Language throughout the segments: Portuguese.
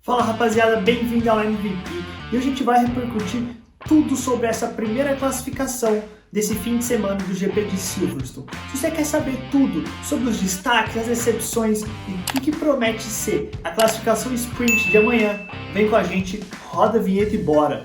Fala rapaziada, bem-vindo ao MVP e hoje a gente vai repercutir tudo sobre essa primeira classificação desse fim de semana do GP de Silverstone. Se você quer saber tudo sobre os destaques, as decepções e o que promete ser a classificação sprint de amanhã, vem com a gente, roda a vinheta e bora!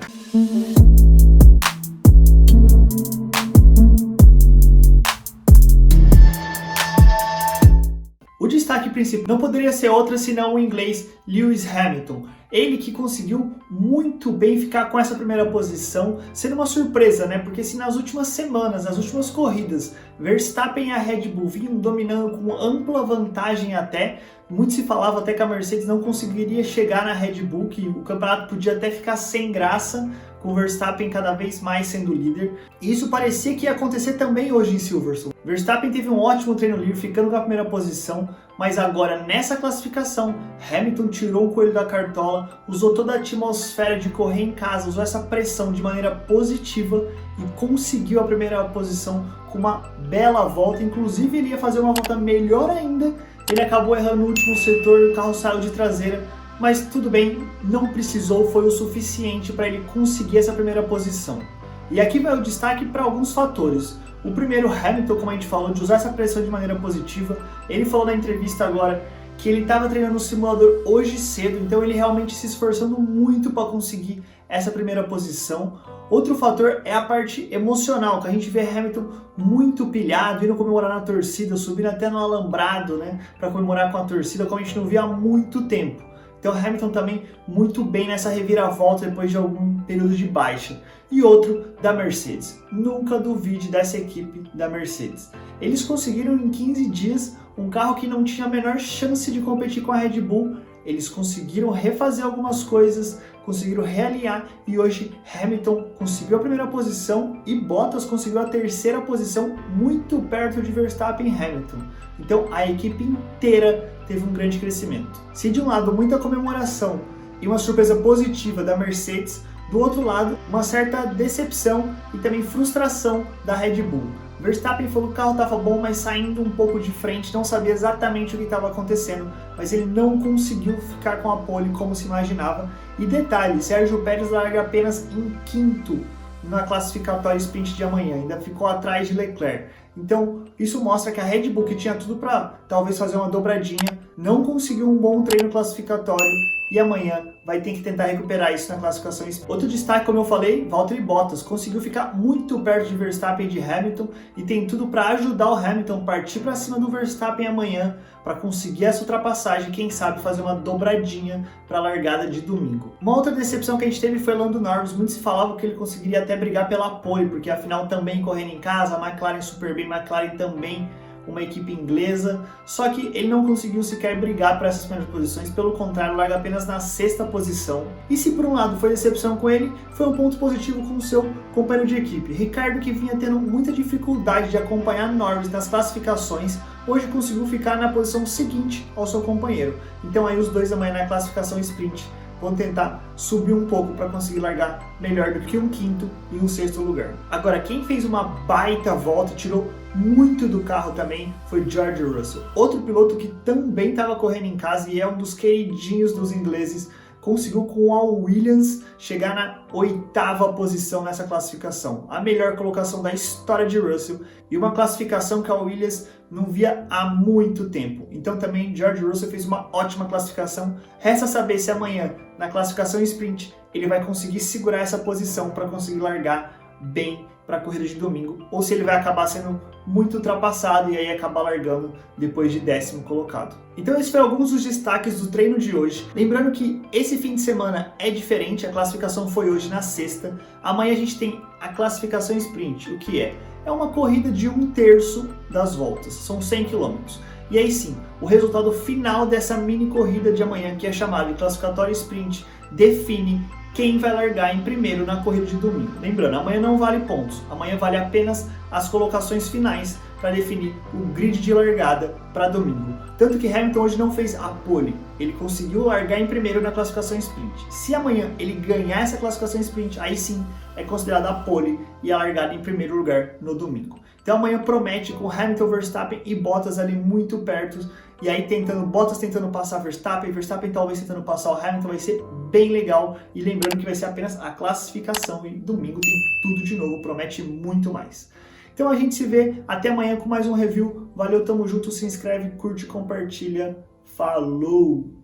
O destaque principal não poderia ser outro senão o inglês Lewis Hamilton. Ele que conseguiu muito bem ficar com essa primeira posição, sendo uma surpresa, né? Porque se nas últimas semanas, nas últimas corridas, Verstappen e a Red Bull vinham dominando com ampla vantagem até, muito se falava até que a Mercedes não conseguiria chegar na Red Bull, que o campeonato podia até ficar sem graça, com o Verstappen cada vez mais sendo líder. E isso parecia que ia acontecer também hoje em Silverstone. Verstappen teve um ótimo treino livre, ficando com a primeira posição, mas agora nessa classificação, Hamilton tirou o coelho da cartola, usou toda a atmosfera de correr em casa, usou essa pressão de maneira positiva e conseguiu a primeira posição com uma bela volta. Inclusive ele ia fazer uma volta melhor ainda, ele acabou errando no último setor, o carro saiu de traseira, mas tudo bem, não precisou, foi o suficiente para ele conseguir essa primeira posição. E aqui vai o destaque para alguns fatores. O primeiro, Hamilton, como a gente falou, de usar essa pressão de maneira positiva. Ele falou na entrevista agora que ele estava treinando no simulador hoje cedo, então ele realmente se esforçando muito para conseguir essa primeira posição. Outro fator é a parte emocional, que a gente vê Hamilton muito pilhado, indo comemorar na torcida, subindo até no alambrado, né, para comemorar com a torcida, como a gente não via há muito tempo. Então Hamilton também muito bem nessa reviravolta depois de algum período de baixa. E outro da Mercedes. Nunca duvide dessa equipe da Mercedes. Eles conseguiram em 15 dias um carro que não tinha a menor chance de competir com a Red Bull. Eles conseguiram refazer algumas coisas, conseguiram realinhar e hoje Hamilton conseguiu a primeira posição e Bottas conseguiu a terceira posição, muito perto de Verstappen e Hamilton. Então a equipe inteira teve um grande crescimento. Se de um lado muita comemoração e uma surpresa positiva da Mercedes, do outro lado uma certa decepção e também frustração da Red Bull. Verstappen falou que o carro estava bom, mas saindo um pouco de frente, não sabia exatamente o que estava acontecendo, mas ele não conseguiu ficar com a pole como se imaginava. E detalhe, Sérgio Pérez larga apenas em quinto na classificatória sprint de amanhã, ainda ficou atrás de Leclerc. Então isso mostra que a Red Bull, que tinha tudo para talvez fazer uma dobradinha, não conseguiu um bom treino classificatório e amanhã vai ter que tentar recuperar isso na classificação. Outro destaque, como eu falei, Valtteri Bottas conseguiu ficar muito perto de Verstappen e de Hamilton e tem tudo para ajudar o Hamilton a partir para cima do Verstappen amanhã para conseguir essa ultrapassagem, quem sabe fazer uma dobradinha para a largada de domingo. Uma outra decepção que a gente teve foi Lando Norris. Muito se falava que ele conseguiria até brigar pela pole, porque afinal também correndo em casa, a McLaren super bem, McLaren também uma equipe inglesa, só que ele não conseguiu sequer brigar por essas primeiras posições, pelo contrário, larga apenas na sexta posição. E se por um lado foi decepção com ele, foi um ponto positivo com o seu companheiro de equipe. Ricardo, que vinha tendo muita dificuldade de acompanhar Norris nas classificações, hoje conseguiu ficar na posição seguinte ao seu companheiro. Então aí os dois amanhã na classificação sprint vão tentar subir um pouco para conseguir largar melhor do que um quinto e um sexto lugar. Agora, quem fez uma baita volta, tirou muito do carro também, foi George Russell. Outro piloto que também estava correndo em casa e é um dos queridinhos dos ingleses, conseguiu com a Williams chegar na oitava posição nessa classificação. A melhor colocação da história de Russell e uma classificação que a Williams não via há muito tempo. Então também George Russell fez uma ótima classificação. Resta saber se amanhã, na classificação sprint, ele vai conseguir segurar essa posição para conseguir largar bem para a corrida de domingo, ou se ele vai acabar sendo muito ultrapassado e aí acabar largando depois de 10º colocado. Então esses foram alguns dos destaques do treino de hoje. Lembrando que esse fim de semana é diferente, a classificação foi hoje na sexta. Amanhã a gente tem a classificação sprint, o que é? É uma corrida de 1/3 das voltas, são 100 km. E aí sim, o resultado final dessa mini corrida de amanhã, que é chamada de classificatória sprint, define quem vai largar em primeiro na corrida de domingo. Lembrando, amanhã não vale pontos, amanhã vale apenas as colocações finais para definir o grid de largada para domingo. Tanto que Hamilton hoje não fez a pole, ele conseguiu largar em primeiro na classificação sprint. Se amanhã ele ganhar essa classificação sprint, aí sim é considerada a pole e a largada em primeiro lugar no domingo. Então amanhã promete com Hamilton, Verstappen e Bottas ali muito perto e aí Bottas tentando passar Verstappen talvez tentando passar o Hamilton, vai ser bem legal. E lembrando que vai ser apenas a classificação, e domingo tem tudo de novo, promete muito mais. Então a gente se vê até amanhã com mais um review. Valeu, tamo junto, se inscreve, curte, compartilha. Falou!